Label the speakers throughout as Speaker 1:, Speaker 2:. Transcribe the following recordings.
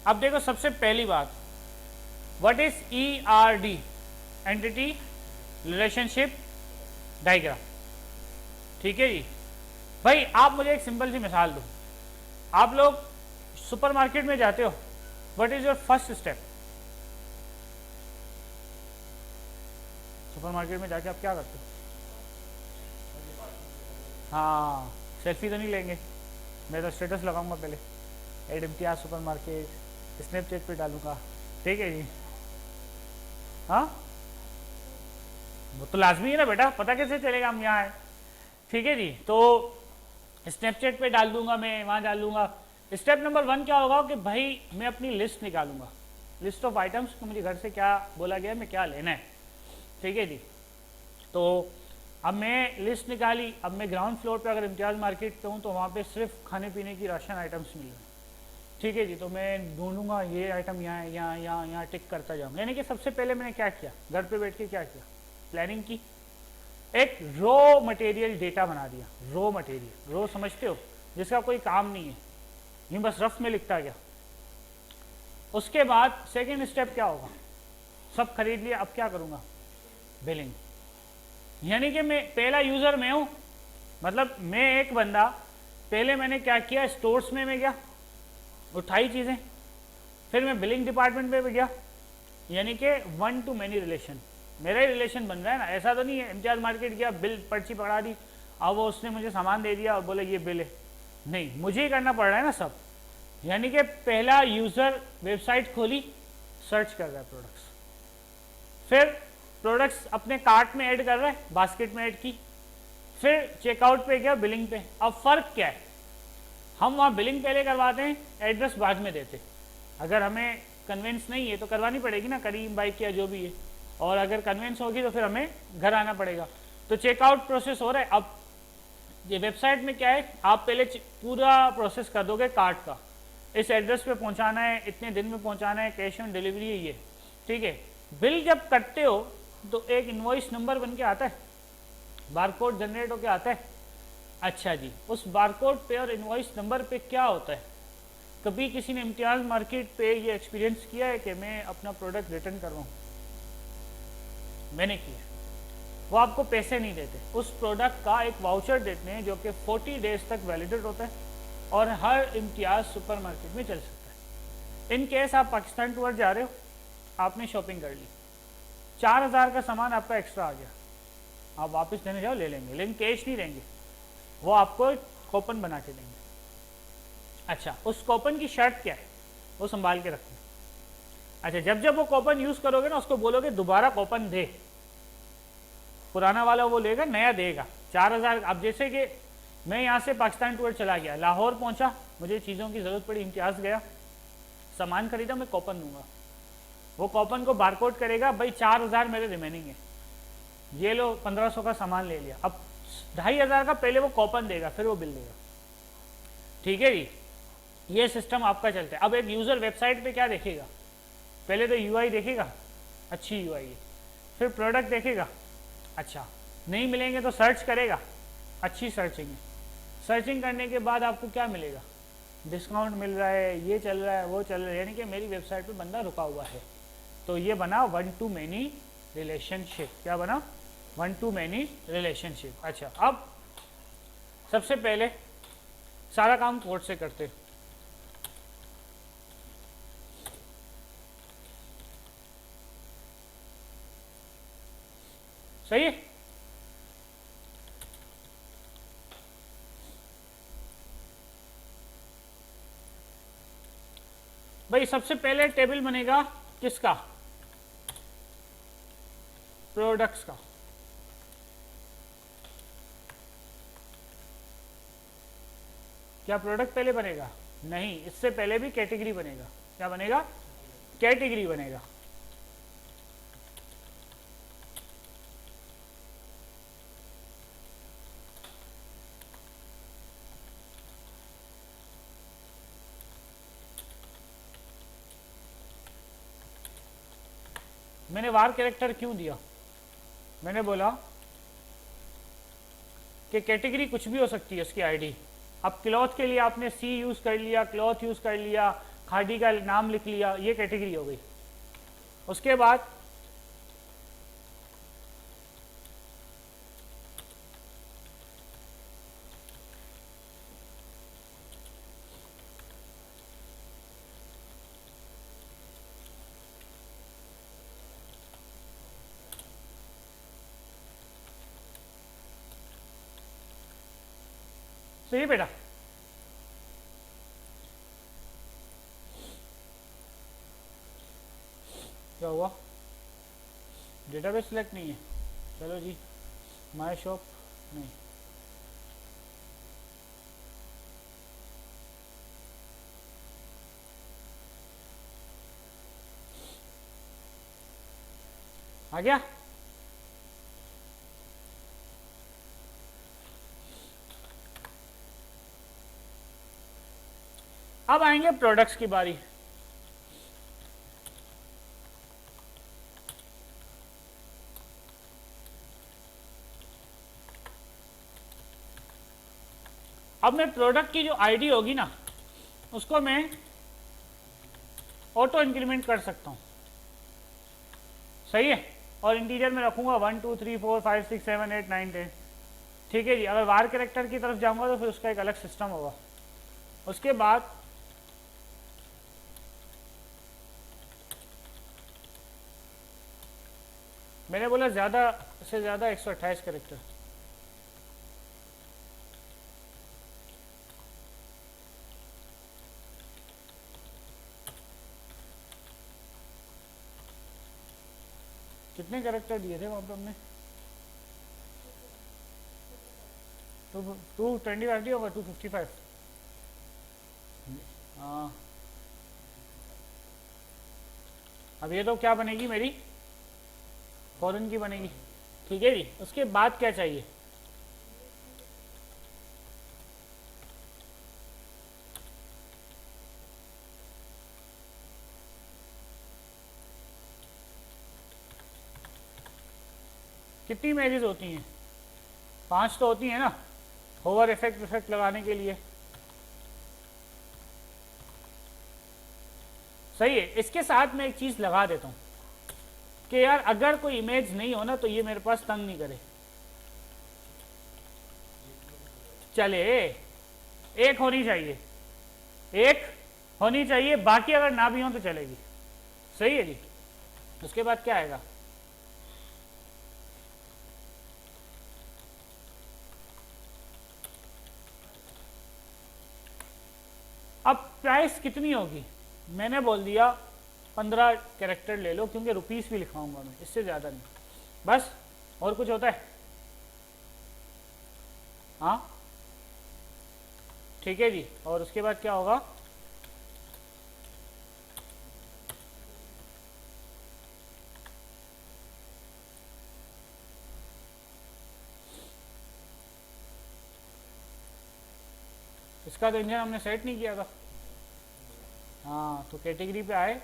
Speaker 1: अब देखो सबसे पहली बात, what is ERD, entity relationship diagram. ठीक है जी भाई, आप मुझे एक सिंपल सी मिसाल दो। आप लोग सुपरमार्केट में जाते हो, what is your first step? Supermarket में जाके आप क्या करते हो? हाँ, सेल्फी तो नहीं लेंगे, मैं तो स्टेटस लगाऊंगा पहले, add Imtiaz super market, Snapchat पे डालूंगा। ठीक है जी, हाँ वो तो लाजमी है ना बेटा, पता कैसे चलेगा हम यहाँ हैं। ठीक है जी, तो स्नैपचैट पे डाल दूंगा, मैं वहाँ डाल दूंगा। स्टेप नंबर 1 क्या होगा कि भाई मैं अपनी लिस्ट निकालूंगा, लिस्ट ऑफ आइटम्स को, मुझे घर से क्या बोला गया, मैं क्या लेना है। ठीक है जी, तो अब मैं लिस्ट निकाली। अब मैं ग्राउंड फ्लोर पे अगर इम्तियाज़ मार्केट पे हूँ तो वहाँ पे सिर्फ खाने पीने की राशन आइटम्स मिल रहे हैं। ठीक है जी, तो मैं ढूंढूंगा ये आइटम यहाँ है, यहाँ यहाँ यहाँ टिक करता जाऊँगा। यानी कि सबसे पहले मैंने क्या किया, घर पे बैठ के क्या किया, प्लानिंग की, एक रॉ मटेरियल डेटा बना दिया। रॉ मटेरियल, रॉ समझते हो, जिसका कोई काम नहीं है, यूँ बस रफ में लिखता गया। उसके बाद सेकेंड स्टेप क्या होगा, सब खरीद लिया, अब क्या करूँगा, बिलिंग। यानी कि मैं पहला यूज़र मैं हूँ, मतलब मैं एक बंदा। पहले मैंने क्या किया, स्टोर्स में मैं गया, उठाई चीज़ें, फिर मैं बिलिंग डिपार्टमेंट में भी गया। यानी कि 1 to many रिलेशन, मेरा ही रिलेशन बन रहा है ना। ऐसा तो नहीं है इम्तियाज़ मार्केट गया, बिल पर्ची पकड़ा दी, अब वो उसने मुझे सामान दे दिया और बोले ये बिल है, नहीं, मुझे ही करना पड़ रहा है ना सब। यानी कि पहला यूज़र वेबसाइट खोली, सर्च कर रहा है प्रोडक्ट्स, फिर प्रोडक्ट्स अपने कार्ट में ऐड कर रहा है, बास्केट में ऐड की, फिर चेकआउट पे गया, बिलिंग पे। अब फ़र्क क्या है, हम वहाँ बिलिंग पहले करवाते हैं, एड्रेस बाद में देते। अगर हमें कन्वेंस नहीं है तो करवानी पड़ेगी ना, करीम बाइक या जो भी है, और अगर कन्वेंस होगी तो फिर हमें घर आना पड़ेगा। तो चेकआउट प्रोसेस हो रहा है। अब ये वेबसाइट में क्या है, आप पहले पूरा प्रोसेस कर दोगे कार्ट का, इस एड्रेस पे पहुंचाना है, इतने दिन में पहुंचाना है, कैश ऑन डिलीवरी है ये। ठीक है, बिल जब करते हो तो एक इनवॉइस नंबर बन के आता है, बारकोड जनरेट होके आता है। अच्छा जी, उस बारकोड पे और इनवॉइस नंबर पे क्या होता है, कभी किसी ने इम्तियाज़ मार्केट पे ये एक्सपीरियंस किया है कि मैं अपना प्रोडक्ट रिटर्न करवाऊँ? मैंने किया। वो आपको पैसे नहीं देते, उस प्रोडक्ट का एक वाउचर देते हैं जो कि 40 डेज तक वैलिडेट होता है और हर इम्तियाज़ सुपर मार्केट में चल सकता है। इन केस आप पाकिस्तान टूर जा रहे हो, आपने शॉपिंग कर ली, 4000 का सामान आपका एक्स्ट्रा आ गया, आप वापस देने जाओ ले लेंगे, लेकिन कैश नहीं देंगे, वो आपको कूपन बना के देंगे। अच्छा, उस कूपन की शर्त क्या है, वो संभाल के रखना। अच्छा, जब जब वो कूपन यूज़ करोगे ना, उसको बोलोगे दोबारा कूपन दे, पुराना वाला वो लेगा, नया देगा। 4000, अब जैसे कि मैं यहाँ से पाकिस्तान टूर चला गया, लाहौर पहुँचा, मुझे चीज़ों की ज़रूरत पड़ी, इम्तियाज़ गया, सामान खरीदा, मैं कूपन दूंगा, वो कूपन को बारकोड करेगा, भाई 4000 मेरे रिमेनिंग है, ये लो 1500 का सामान ले लिया। अब 2500 का पहले वो कूपन देगा, फिर वो बिल देगा। ठीक है जी, ये सिस्टम आपका चलता है। अब एक यूज़र वेबसाइट पे क्या देखेगा, पहले तो यूआई देखेगा, अच्छी यूआई है, फिर प्रोडक्ट देखेगा, अच्छा नहीं मिलेंगे तो सर्च करेगा, अच्छी सर्चिंग है, सर्चिंग करने के बाद आपको क्या मिलेगा, डिस्काउंट मिल रहा है, ये चल रहा है, वो चल रहा है, यानी कि मेरी वेबसाइट पे बंदा रुका हुआ है। तो ये बना 1 to many रिलेशनशिप। क्या बना, 1 to many रिलेशनशिप। अच्छा, अब सबसे पहले सारा काम कोड से करते, सही है। भाई सबसे पहले टेबल बनेगा किसका, प्रोडक्ट्स का। क्या प्रोडक्ट पहले बनेगा? नहीं, इससे पहले भी कैटेगरी बनेगा। क्या बनेगा? कैटेगरी बनेगा। मैंने वार कैरेक्टर क्यों दिया? मैंने बोला कि कैटेगरी कुछ भी हो सकती है उसकी आईडी। अब क्लॉथ के लिए आपने सी यूज़ कर लिया, क्लॉथ यूज़ कर लिया, हार्डी का नाम लिख लिया, ये कैटेगरी हो गई। उसके बाद सही बेटा, क्या हुआ? डेटाबेस सिलेक्ट नहीं है, चलो जी, माय शॉप नहीं, आ गया। अब आएंगे प्रोडक्ट्स की बारी। अब मैं प्रोडक्ट की जो आईडी होगी ना, उसको मैं ऑटो इंक्रीमेंट कर सकता हूँ, सही है, और इंटीजर में रखूंगा 1 2 3 4 5 6 7 8 9 10। ठीक है जी। अगर वार कैरेक्टर की तरफ जाऊंगा तो फिर उसका एक अलग सिस्टम होगा। उसके बाद मैंने बोला ज़्यादा से ज़्यादा 128 कैरेक्टर। कितने कैरेक्टर दिए थे वहाँ पर हमने? 225 होगा, 255। हाँ, अब ये तो क्या बनेगी मेरी, फॉरेन की बनेगी। ठीक है जी। उसके बाद क्या चाहिए? कितनी इमेजेस होती हैं? 5 तो होती हैं ना, होवर इफेक्ट लगाने के लिए। सही है। इसके साथ मैं एक चीज़ लगा देता हूँ कि यार अगर कोई इमेज नहीं हो ना तो ये मेरे पास तंग नहीं करे, चले, एक होनी चाहिए, एक होनी चाहिए, बाकी अगर ना भी हो तो चलेगी। सही है जी। उसके बाद क्या आएगा? अब प्राइस कितनी होगी? मैंने बोल दिया 15 कैरेक्टर ले लो, क्योंकि रुपीस भी लिखवाऊंगा मैं, इससे ज़्यादा नहीं। बस, और कुछ होता है? हाँ, ठीक है जी। और उसके बाद क्या होगा? इसका तो इंजन हमने सेट नहीं किया था। हाँ, तो कैटेगरी पे आए,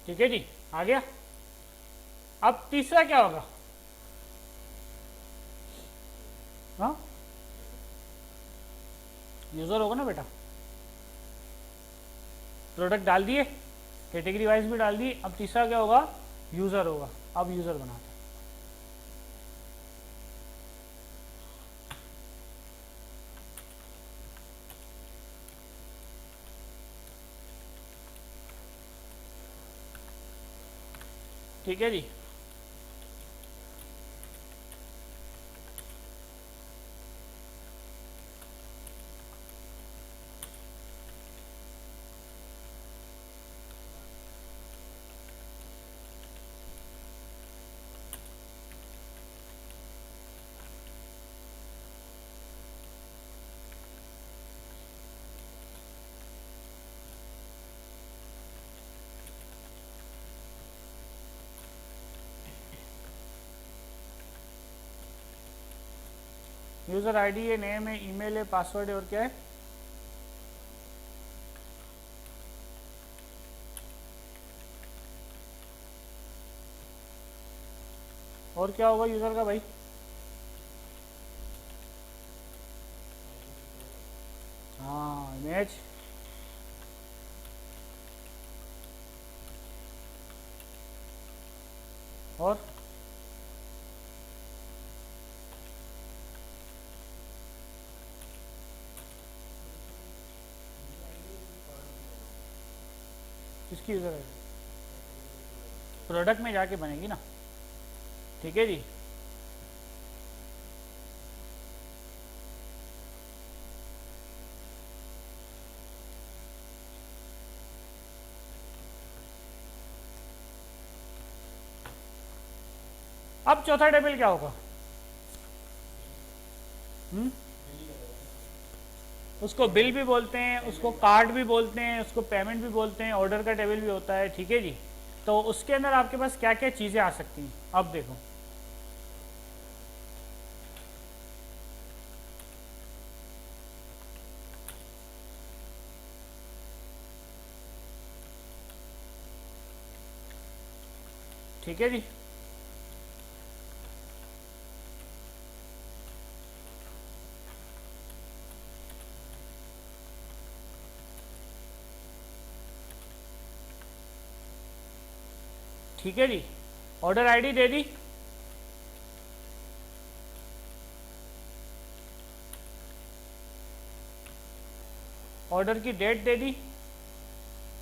Speaker 1: ठीक है जी, आ गया। अब तीसरा क्या होगा? हाँ, यूज़र होगा ना बेटा। प्रोडक्ट डाल दिए, कैटेगरी वाइज भी डाल दिए, अब तीसरा क्या होगा? यूज़र होगा। अब यूज़र बनाते हैं। ठीक है जी। यूज़र आईडी है, नेम है, ईमेल है, पासवर्ड है और क्या है? और क्या होगा यूज़र का भाई? हाँ, इमेज, और किसकी यूज़र आईडी? प्रोडक्ट में जाके बनेगी ना, ठीक है जी। अब चौथा टेबल क्या होगा? उसको बिल भी बोलते हैं, उसको कार्ड भी बोलते हैं, उसको पेमेंट भी बोलते हैं, ऑर्डर का टेबल भी होता है, ठीक है जी। तो उसके अंदर आपके पास क्या क्या चीज़ें आ सकती हैं, अब देखो। ठीक है जी, ठीक है जी। ऑर्डर आईडी दे दी, ऑर्डर की डेट दे दी,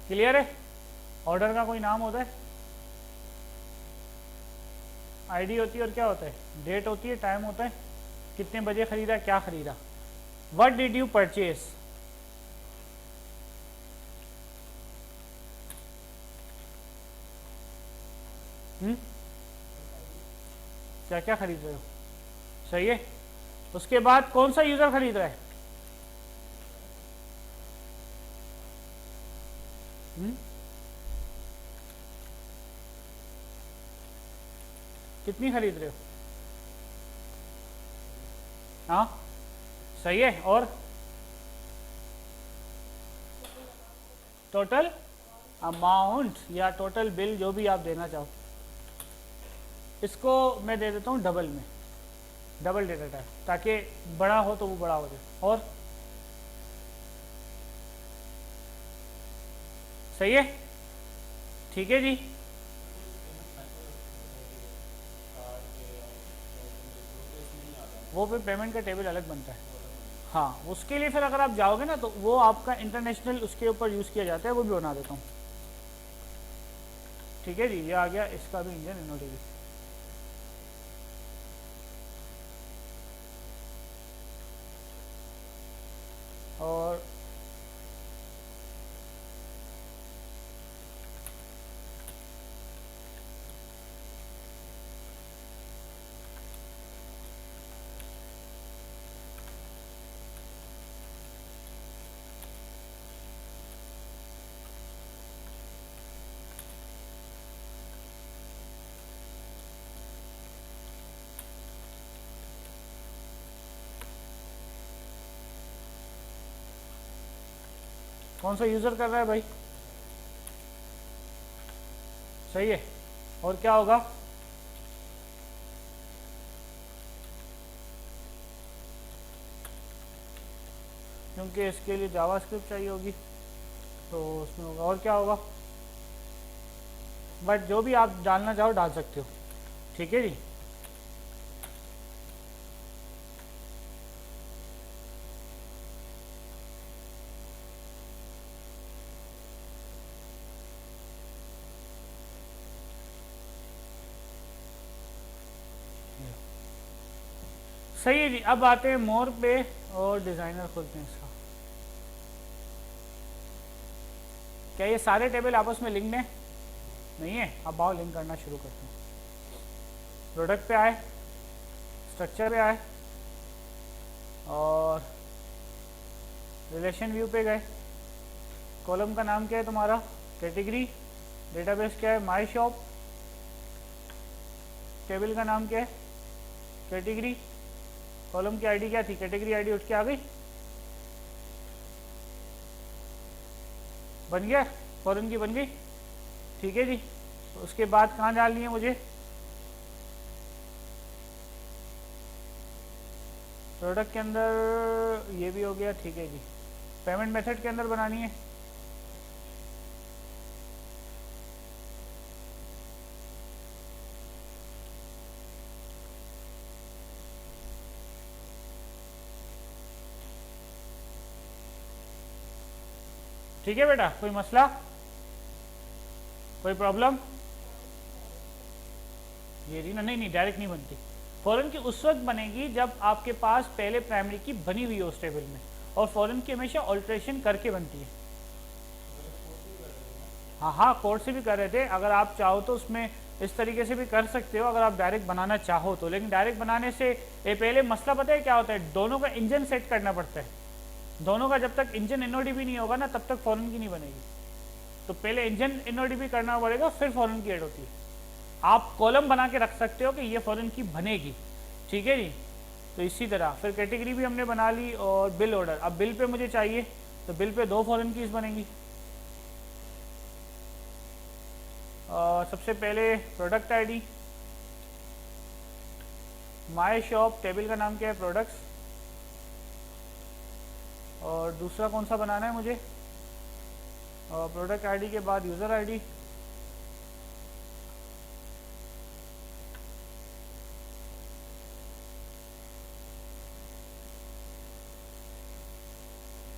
Speaker 1: क्लियर है? ऑर्डर का कोई नाम होता है, आईडी होती है और क्या होता है? डेट होती है, टाइम होता है, कितने बजे खरीदा, क्या खरीदा। What did you purchase? क्या क्या खरीद रहे हो, सही है। उसके बाद कौन सा यूज़र खरीद रहा है? कितनी खरीद रहे हो? हाँ, सही है। और टोटल अमाउंट या टोटल बिल, जो भी आप देना चाहो। इसको मैं दे देता हूँ डबल में, डबल डेटा टाइप, ताकि बड़ा हो तो वो बड़ा हो जाए। और सही है, ठीक है जी। वो फिर पेमेंट का टेबल अलग बनता है। हाँ, उसके लिए फिर अगर आप जाओगे ना तो वो आपका इंटरनेशनल उसके ऊपर यूज़ किया जाता है, वो भी बना देता हूँ। ठीक है जी, ये आ गया, इसका भी इंजन इनोडेबल। और कौन सा यूज़र कर रहा है भाई? सही है। और क्या होगा? क्योंकि इसके लिए जावास्क्रिप्ट चाहिए होगी, तो उसमें होगा। और क्या होगा? बट जो भी आप डालना चाहो डाल सकते हो, ठीक है जी। सही है जी। अब आते हैं मोर पे और डिज़ाइनर खोलते हैं इसका। क्या ये सारे टेबल आपस में लिंक्ड हैं? नहीं है। अब आओ लिंक करना शुरू करते हैं। प्रोडक्ट पे आए, स्ट्रक्चर पे आए, और रिलेशन व्यू पे गए। कॉलम का नाम क्या है तुम्हारा? कैटेगरी। डेटाबेस क्या है? My shop. टेबल का नाम क्या है? कैटेगरी। कॉलम की आईडी क्या थी, कैटेगरी आईडी उठ के आ गई, बन गया, फॉरेन की बन गई, ठीक है जी। उसके बाद कहाँ डालनी है मुझे, प्रोडक्ट के अंदर, ये भी हो गया, ठीक है जी। पेमेंट मेथड के अंदर बनानी है, ठीक है बेटा, कोई मसला, कोई प्रॉब्लम? ये रही ना, नहीं डायरेक्ट नहीं बनती। फॉरेन की उस वक्त बनेगी जब आपके पास पहले प्राइमरी की बनी हुई हो उस टेबल में, और फॉरेन की हमेशा ऑल्ट्रेशन करके बनती है। हाँ हाँ, कोड से भी कर रहे थे, अगर आप चाहो तो उसमें इस तरीके से भी कर सकते हो, अगर आप डायरेक्ट बनाना चाहो तो। लेकिन डायरेक्ट बनाने से ये पहले मसला पता है क्या होता है, दोनों का इंजन सेट करना पड़ता है। दोनों का जब तक इंजन एनओडीबी नहीं होगा ना, तब तक फॉरेन की नहीं बनेगी। तो पहले इंजन एनओडीबी करना पड़ेगा, फिर फॉरेन की ऐड होती है। आप कॉलम बना के रख सकते हो कि ये फॉरेन की बनेगी, ठीक है जी। तो इसी तरह फिर कैटेगरी भी हमने बना ली, और बिल ऑर्डर, अब बिल पे मुझे चाहिए, तो बिल पे 2 फॉरेन कीज बनेंगी। सबसे पहले product ID, my shop, table का नाम क्या है, प्रोडक्ट्स। और दूसरा कौन सा बनाना है मुझे, प्रोडक्ट आईडी के बाद यूज़र आईडी,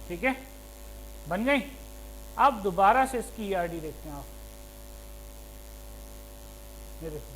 Speaker 1: ठीक है, बन गई। अब दोबारा से इसकी ईआरडी देखते हैं आप, ये देखो,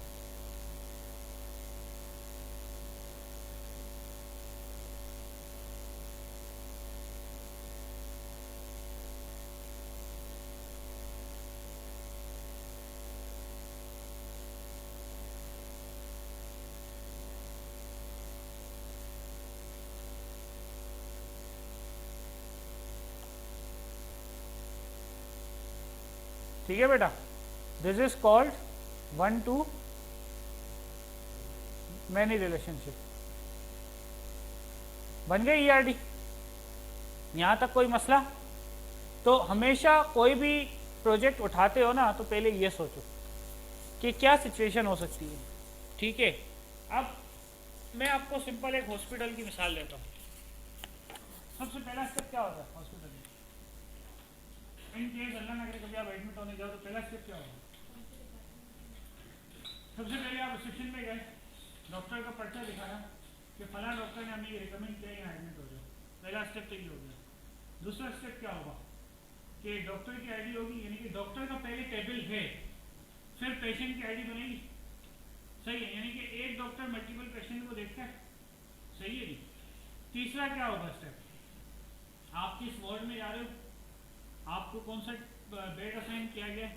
Speaker 1: ठीक है बेटा। This is called 1 to many relationship. बन गई ईआरडी, यहाँ तक कोई मसला? तो हमेशा कोई भी प्रोजेक्ट उठाते हो ना, तो पहले ये सोचो कि क्या सिचुएशन हो सकती है, ठीक है। अब मैं आपको सिंपल एक हॉस्पिटल की मिसाल देता हूँ। सबसे पहला स्टेप क्या होता है हॉस्पिटल में, इन केस अल्लाह ना करे कभी आप एडमिट होने जाओ, तो पहला स्टेप क्या होगा? सबसे पहले आप रिसेप्शन में गए, डॉक्टर का पर्चा दिखाया कि फला डॉक्टर ने हमें रिकमेंड किया यहाँ एडमिट हो जाओ, पहला स्टेप तो ये हो गया। दूसरा स्टेप क्या होगा कि डॉक्टर की आईडी होगी, यानी कि डॉक्टर का पहले टेबल है, फिर पेशेंट की आईडी बनेगी, सही है, यानी कि एक डॉक्टर मल्टीपल पेशेंट को देखता है, सही है जी। तीसरा क्या होगा स्टेप, आप किस वार्ड में जा रहे हो, आपको कौन सा बेड असाइन किया गया है,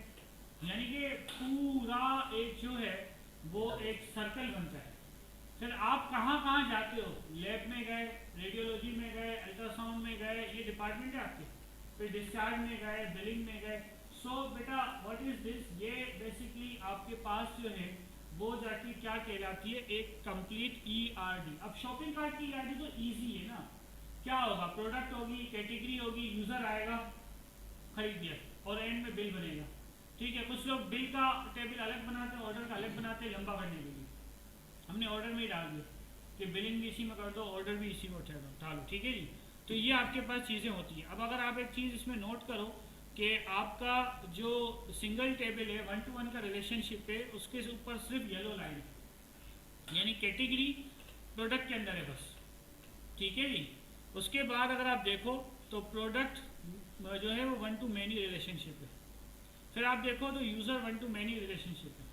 Speaker 1: यानी कि पूरा एक जो है वो एक सर्कल बनता है। फिर आप कहाँ कहाँ जाते हो, लैब में गए, रेडियोलॉजी में गए, अल्ट्रासाउंड में गए, ये डिपार्टमेंट है आपके, फिर डिस्चार्ज में गए, बिलिंग में गए। सो बेटा व्हाट इज दिस, ये बेसिकली आपके पास जो है वो जाके क्या कहलाती है, एक कंप्लीट ईआरडी। अब शॉपिंग कार्ट की ईआरडी तो इजी है ना, क्या होगा, प्रोडक्ट होगी, कैटेगरी होगी, यूजर आएगा, खरीद दिया, और एंड में बिल बनेगा, ठीक है। कुछ लोग बिल का टेबल अलग बनाते हैं, ऑर्डर का अलग बनाते हैं, लंबा करने के लिए हमने ऑर्डर में ही डाल दिया कि बिलिंग भी इसी में कर दो, ऑर्डर भी इसी में उठा लो, ठीक है जी। तो ये आपके पास चीज़ें होती हैं। अब अगर आप एक चीज़ इसमें नोट करो कि आपका जो सिंगल टेबल है 1 to 1 का रिलेशनशिप है, उसके ऊपर सिर्फ येलो लाइन है, यानी कैटेगरी प्रोडक्ट के अंदर है बस, ठीक है जी। उसके बाद अगर आप देखो तो प्रोडक्ट जो है वो 1 to many रिलेशनशिप है, फिर आप देखो तो यूज़र 1 to many रिलेशनशिप है,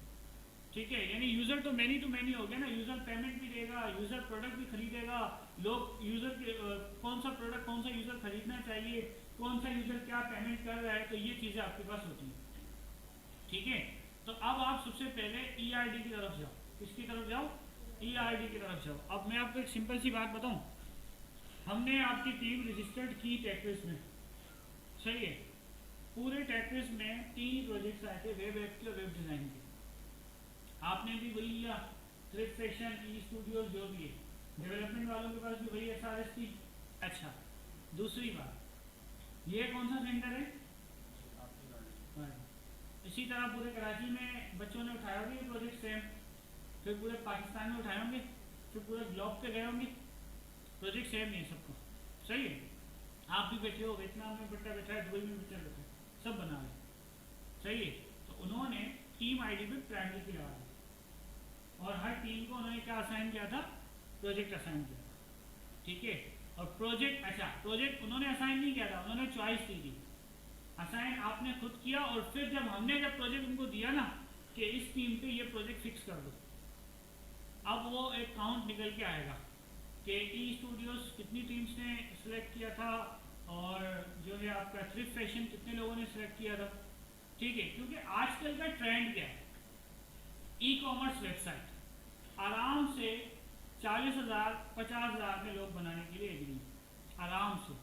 Speaker 1: ठीक है, यानी यूज़र तो मैनी टू मैनी हो गया ना, यूज़र पेमेंट भी देगा, यूज़र प्रोडक्ट भी खरीदेगा, लोग यूज़र कौन सा प्रोडक्ट कौन सा यूज़र खरीदना चाहिए, कौन सा यूज़र क्या पेमेंट कर रहा है, तो ये चीज़ें आपके पास होती हैं, ठीक है। तो अब आप सबसे पहले ईआरडी की तरफ जाओ, किसकी तरफ जाओ, ईआरडी की तरफ जाओ। अब मैं आपको एक सिंपल सी बात बताऊँ, हमने आपकी टीम रजिस्टर्ड की टेक्विस में, सही है, पूरे टेक्विस में 3 प्रोजेक्ट्स आए थे, वेब ऐप के, वेब डिज़ाइन के, आपने भी वही लिया, थ्रिफ्ट फैशन, ई स्टूडियो, जो भी है, डेवलपमेंट वालों के पास भी वही SRS थी। अच्छा, दूसरी बात, ये कौन सा सेंटर है? इसी तरह पूरे कराची में बच्चों ने उठाए होंगे ये प्रोजेक्ट सेम, फिर पूरे पाकिस्तान में उठाए होंगे, फिर पूरे ग्लोब पे गए होंगे, प्रोजेक्ट सेम नहीं है सबको, सही है। आप भी बैठे हो, वियतनाम में बच्चा बैठा है, दुबई में बच्चा बैठा है, सब बना रहे, सही है। तो उन्होंने टीम आईडी पे प्राइमरी लगा दी और हर टीम को उन्होंने क्या असाइन किया था? प्रोजेक्ट असाइन किया था, ठीक है। और प्रोजेक्ट, अच्छा प्रोजेक्ट उन्होंने असाइन नहीं किया था, उन्होंने चॉइस दी थी। असाइन आपने खुद किया और फिर जब प्रोजेक्ट उनको दिया ना कि इस टीम पे ये प्रोजेक्ट फिक्स कर दो, अब वो एक काउंट निकल के आएगा कि ई स्टूडियोज कितनी टीम्स ने सिलेक्ट किया था और जो है आपका थ्रिफ्ट फैशन कितने लोगों ने सिलेक्ट किया था, ठीक है। क्योंकि आजकल का ट्रेंड क्या है, ई कॉमर्स वेबसाइट आराम से 40,000 50,000 में लोग बनाने के लिए एग्री, आराम से,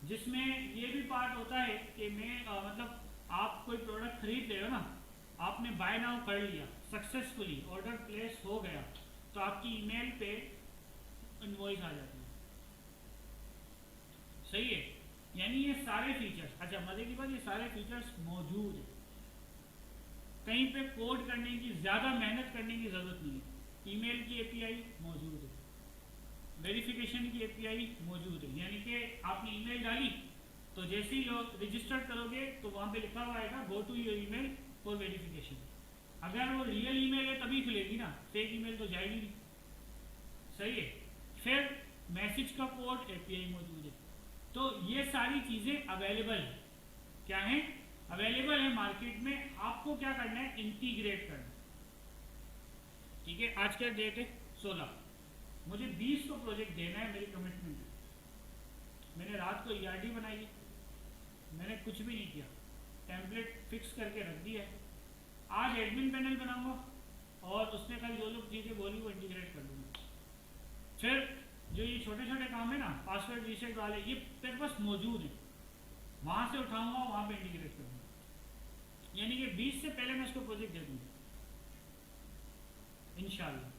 Speaker 1: जिसमें ये भी पार्ट होता है कि मतलब आप कोई प्रोडक्ट खरीद रहे हो ना, आपने बाय नाउ कर लिया सक्सेसफुली, ऑर्डर प्लेस हो गया, तो आपकी ईमेल पे इनवॉइस आ जाती है, सही है। यानी ये सारे फीचर्स, अच्छा मजे की बात, ये सारे फीचर्स मौजूद है, कहीं पे कोड करने की, ज़्यादा मेहनत करने की ज़रूरत नहीं है। ईमेल की एपीआई मौजूद है, वेरिफिकेशन की एपीआई मौजूद है, यानी कि आपने ईमेल डाली तो जैसे ही लोग रजिस्टर करोगे तो वहाँ पे लिखा हुआ आएगा go to your email for verification. अगर वो रियल ईमेल है तभी खुलेगी ना, फेक ईमेल तो जाएगी नहीं, सही है। फिर मैसेज का पोर्ट एपीआई मौजूद है, तो ये सारी चीज़ें अवेलेबल है, क्या है? अवेलेबल है मार्केट में। आपको क्या करना है? इंटीग्रेट करना, ठीक है। आज का डेट है 16, मुझे 20 को प्रोजेक्ट देना है, मेरी कमिटमेंट है। मैंने रात को ERD बनाई है, मैंने कुछ भी नहीं किया, टेम्पलेट फिक्स करके रख दिया है। आज एडमिन पैनल बनाऊंगा और उसमें कल जो लोग चीज़ें बोली वो इंटीग्रेट कर दूंगा। फिर जो ये छोटे छोटे काम है ना, पासवर्ड रीसेट वाले, ये मेरे पास मौजूद है, वहाँ से उठाऊंगा, वहाँ पे इंटीग्रेट करूँगा, यानी कि 20 से पहले मैं इसको प्रोजेक्ट दे दूँगा इंशाल्लाह।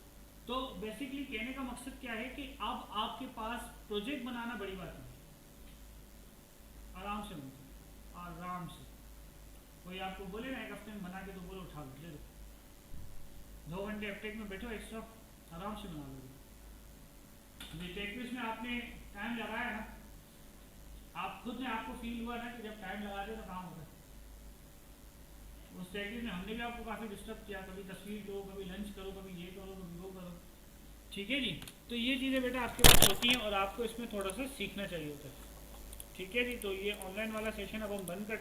Speaker 1: तो बेसिकली कहने का मकसद क्या है कि अब आपके पास प्रोजेक्ट बनाना बड़ी बात नहीं, आराम से बनता, आराम से। कोई आपको बोले ना एक हफ्ते में बना के, तो बोलो उठा लो, दे दो, 2 घंटे अपटेक में बैठो एक्स्ट्रा, आराम से बना लोगे। ये टेक्विस में आपने टाइम लगाया ना, आप खुद ने, आपको फील हुआ ना कि जब टाइम लगाते हो तो काम होता है। उस टेक्विस में हमने भी आपको काफ़ी डिस्टर्ब किया, कभी तस्वीर दो, कभी लंच करो, कभी ये करो, कभी वो करो, ठीक है जी। तो ये चीज़ें बेटा आपके पास होती हैं और आपको इसमें थोड़ा सा सीखना चाहिए होता है, ठीक है जी। तो ये ऑनलाइन वाला सेशन अब हम बंद करते हैं।